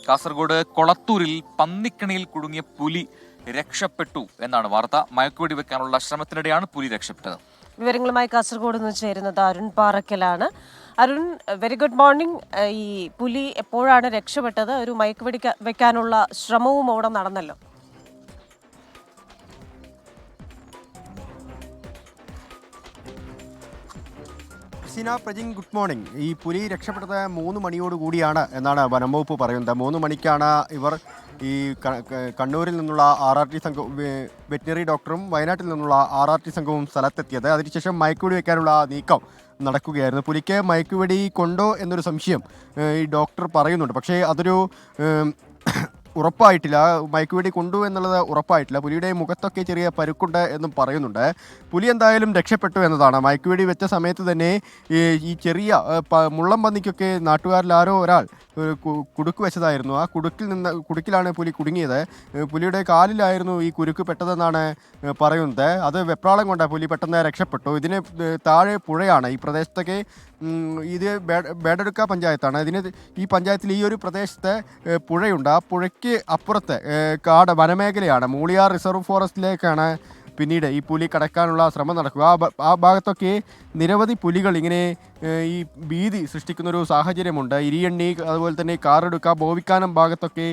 കാസർഗോഡ് കൊളത്തൂരിൽ പന്നിക്കണിയിൽ കുടുങ്ങിയ പുലി രക്ഷപ്പെട്ടു എന്നാണ് വാർത്ത. മയക്കുവെടി വെക്കാനുള്ള ശ്രമത്തിനിടെയാണ് പുലി രക്ഷപ്പെട്ടത്. വിവരങ്ങളുമായി കാസർഗോഡ് നിന്ന് ചേരുന്നത് അരുൺ പാറക്കലാണ്. Arun, very good morning. ഈ പുലി എപ്പോഴാണ് രക്ഷപ്പെട്ടത്? ഒരു മയക്കുവെടി വെക്കാനുള്ള ശ്രമവും അവിടെ നടന്നല്ലോ. പ്രജിങ്, ഗുഡ് മോർണിംഗ്. ഈ പുലി രക്ഷപ്പെട്ടത് 3 മണിയോട് കൂടിയാണ് എന്നാണ് വനം വകുപ്പ് പറയുന്നത്. 3 മണിക്കാണ് ഇവർ ഈ കണ്ണൂരിൽ നിന്നുള്ള RRT സംഘവും വെറ്റിനറി ഡോക്ടറും വയനാട്ടിൽ നിന്നുള്ള RRT സംഘവും സ്ഥലത്തെത്തിയത്. അതിനുശേഷം മയക്കുവെടി വയ്ക്കാനുള്ള നീക്കം നടക്കുകയായിരുന്നു. പുലിക്ക് മയക്കുവെടി കൊണ്ടോ എന്നൊരു സംശയം ഈ ഡോക്ടർ പറയുന്നുണ്ട്. പക്ഷേ അതൊരു ഉറപ്പായിട്ടില്ല. മയക്കുവെടി കൊണ്ടു എന്നുള്ളത് ഉറപ്പായിട്ടില്ല. പുലിയുടെ മുഖത്തൊക്കെ ചെറിയ പരുക്കുണ്ട് എന്നും പറയുന്നുണ്ട്. പുലി എന്തായാലും രക്ഷപ്പെട്ടു എന്നതാണ്. മയക്കുവെടി വെച്ച സമയത്ത് തന്നെ ഈ ചെറിയ മുള്ളം പന്നിക്കൊക്കെ നാട്ടുകാരിൽ ആരോ ഒരാൾ കുടുക്ക് വെച്ചതായിരുന്നു. ആ കുടുക്കിലാണ് പുലി കുടുങ്ങിയത്. പുലിയുടെ കാലിലായിരുന്നു ഈ കുരുക്ക് പെട്ടതെന്നാണ് പറയുന്നത്. അത് വെപ്രാളം കൊണ്ട് പുലി പെട്ടെന്ന് രക്ഷപ്പെട്ടു. ഇതിന് താഴെ പുഴയാണ്. ഈ പ്രദേശത്തൊക്കെ ഇത് ബേഡടുക്ക പഞ്ചായത്താണ്. ഈ പഞ്ചായത്തിൽ ഈ ഒരു പ്രദേശത്ത് പുഴയുണ്ട്. ആ പുഴയ്ക്ക് അപ്പുറത്ത് വനമേഖലയാണ്. മൂളിയാർ റിസർവ് ഫോറസ്റ്റിലേക്കാണ് പിന്നീട് ഈ പുലി കടക്കാനുള്ള ശ്രമം നടക്കുക. ആ ഭാഗത്തൊക്കെ നിരവധി പുലികൾ ഇങ്ങനെ ഈ ഭീതി സൃഷ്ടിക്കുന്നൊരു സാഹചര്യമുണ്ട്. ഇരിയണ്ണി, അതുപോലെ തന്നെ കാറെടുക്ക, ബോവിക്കാനം ഭാഗത്തൊക്കെ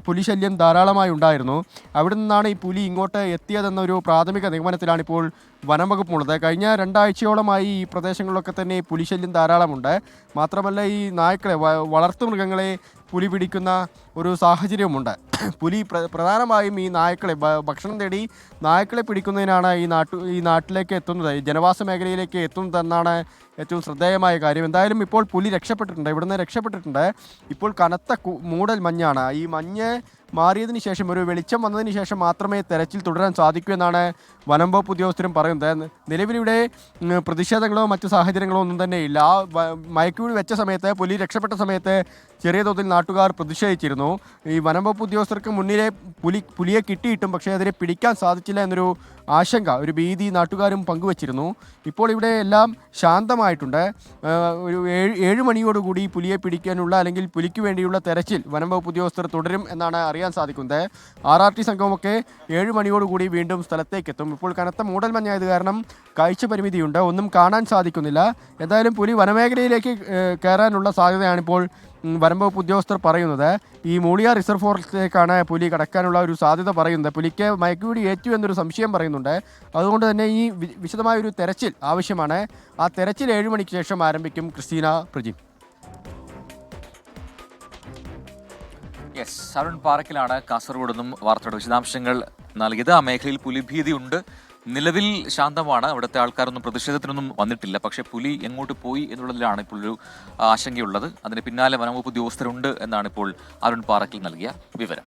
പുലിശല്യം ധാരാളമായി ഉണ്ടായിരുന്നു. അവിടെ നിന്നാണ് ഈ പുലി ഇങ്ങോട്ട് എത്തിയതെന്നൊരു പ്രാഥമിക നിഗമനത്തിലാണ് ഇപ്പോൾ വനം വകുപ്പുള്ളത്. കഴിഞ്ഞ 2 ആഴ്ചയോളമായി ഈ പ്രദേശങ്ങളിലൊക്കെ തന്നെ പുലിശല്യം ധാരാളമുണ്ട്. മാത്രമല്ല ഈ നായ്ക്കളെ, വളർത്തുമൃഗങ്ങളെ പുലി പിടിക്കുന്ന ഒരു സാഹചര്യമുണ്ട്. പുലി പ്രധാനമായും ഈ നായ്ക്കളെ ഭക്ഷണം തേടി നായ്ക്കളെ പിടിക്കുന്നതിനാണ് ഈ നാട്ടിലേക്ക് എത്തുന്നത്, ഈ ജനവാസ മേഖലയിലേക്ക് എത്തുന്നതെന്നാണ് ഏറ്റവും ശ്രദ്ധേയമായ കാര്യം. എന്തായാലും ഇപ്പോൾ പുലി രക്ഷപ്പെട്ടിട്ടുണ്ട്, ഇവിടുന്ന് രക്ഷപ്പെട്ടിട്ടുണ്ട്. ഇപ്പോൾ കനത്ത മൂടൽ മഞ്ഞാണ്. ഈ മഞ്ഞ് മാറിയതിന് ശേഷം, ഒരു വെളിച്ചം വന്നതിന് ശേഷം മാത്രമേ തെരച്ചിൽ തുടരാൻ സാധിക്കൂ എന്നാണ് വനം വകുപ്പ് ഉദ്യോഗസ്ഥരും പറയുന്നത്. നിലവിലിവിടെ പ്രതിഷേധങ്ങളോ മറ്റു സാഹചര്യങ്ങളോ ഒന്നും തന്നെ ഇല്ല. മയക്കുവെടി വെച്ച സമയത്ത്, പുലി രക്ഷപ്പെട്ട സമയത്ത് ചെറിയ തോതിൽ നാട്ടുകാർ പ്രതിഷേധിച്ചിരുന്നു. ഈ വനം വകുപ്പ് ഉദ്യോഗസ്ഥർക്ക് മുന്നിലെ പുലിയെ കിട്ടിയിട്ടും പക്ഷേ അതിനെ പിടിക്കാൻ സാധിച്ചില്ല എന്നൊരു ആശങ്ക, ഒരു ഭീതി നാട്ടുകാരും പങ്കുവച്ചിരുന്നു. ഇപ്പോൾ ഇവിടെ എല്ലാം ശാന്തമായിട്ടുണ്ട്. ഒരു 7 മണിയോടുകൂടി പുലിയെ പിടിക്കാനുള്ള, അല്ലെങ്കിൽ പുലിക്ക് വേണ്ടിയുള്ള തെരച്ചിൽ വനം വകുപ്പ് ഉദ്യോഗസ്ഥർ തുടരും എന്നാണ് അറിയാൻ സാധിക്കുന്നത്. RRT സംഘമൊക്കെ 7 മണിയോടുകൂടി വീണ്ടും സ്ഥലത്തേക്ക് എത്തും. ഇപ്പോൾ കനത്ത മൂടൽ മഞ്ഞായത് കാരണം കാഴ്ച പരിമിതിയുണ്ട്, ഒന്നും കാണാൻ സാധിക്കുന്നില്ല. എന്തായാലും പുലി വനമേഖലയിലേക്ക് കയറാനുള്ള സാധ്യതയാണിപ്പോൾ വനം വകുപ്പ് ഉദ്യോഗസ്ഥർ പറയുന്നത്. ഈ മൂളിയാർ റിസർവ് ഫോറസ്റ്റിലേക്കാണ് പുലി കടക്കാനുള്ള ഒരു സാധ്യത പറയുന്നത്. പുലിക്ക് മയക്കുവെടി ഏറ്റു എന്നൊരു സംശയം പറയുന്നുണ്ട്. അതുകൊണ്ട് തന്നെ ഈ വിശദമായൊരു തെരച്ചിൽ ആവശ്യമാണ്. ആ തെരച്ചിൽ 7 മണിക്ക് ശേഷം ആരംഭിക്കും. ക്രിസ്റ്റീന, പ്രജിം. അരുൺ പാറക്കിലാണ് കാസർഗോഡ് നിന്നും വാർത്തയുടെ വിശദാംശങ്ങൾ നൽകിയത്. ആ മേഖലയിൽ പുലിഭീതിയുണ്ട്. നിലവിൽ ശാന്തമാണ്. അവിടുത്തെ ആൾക്കാരൊന്നും പ്രതിഷേധത്തിനൊന്നും വന്നിട്ടില്ല. പക്ഷേ പുലി എങ്ങോട്ട് പോയി എന്നുള്ളതിലാണ് ഇപ്പോൾ ഒരു ആശങ്കയുള്ളത്. അതിന് പിന്നാലെ വനംവകുപ്പ് ഉദ്യോഗസ്ഥരുണ്ട് എന്നാണ് ഇപ്പോൾ അരുൺ പാറക്കിൽ നൽകിയ വിവരം.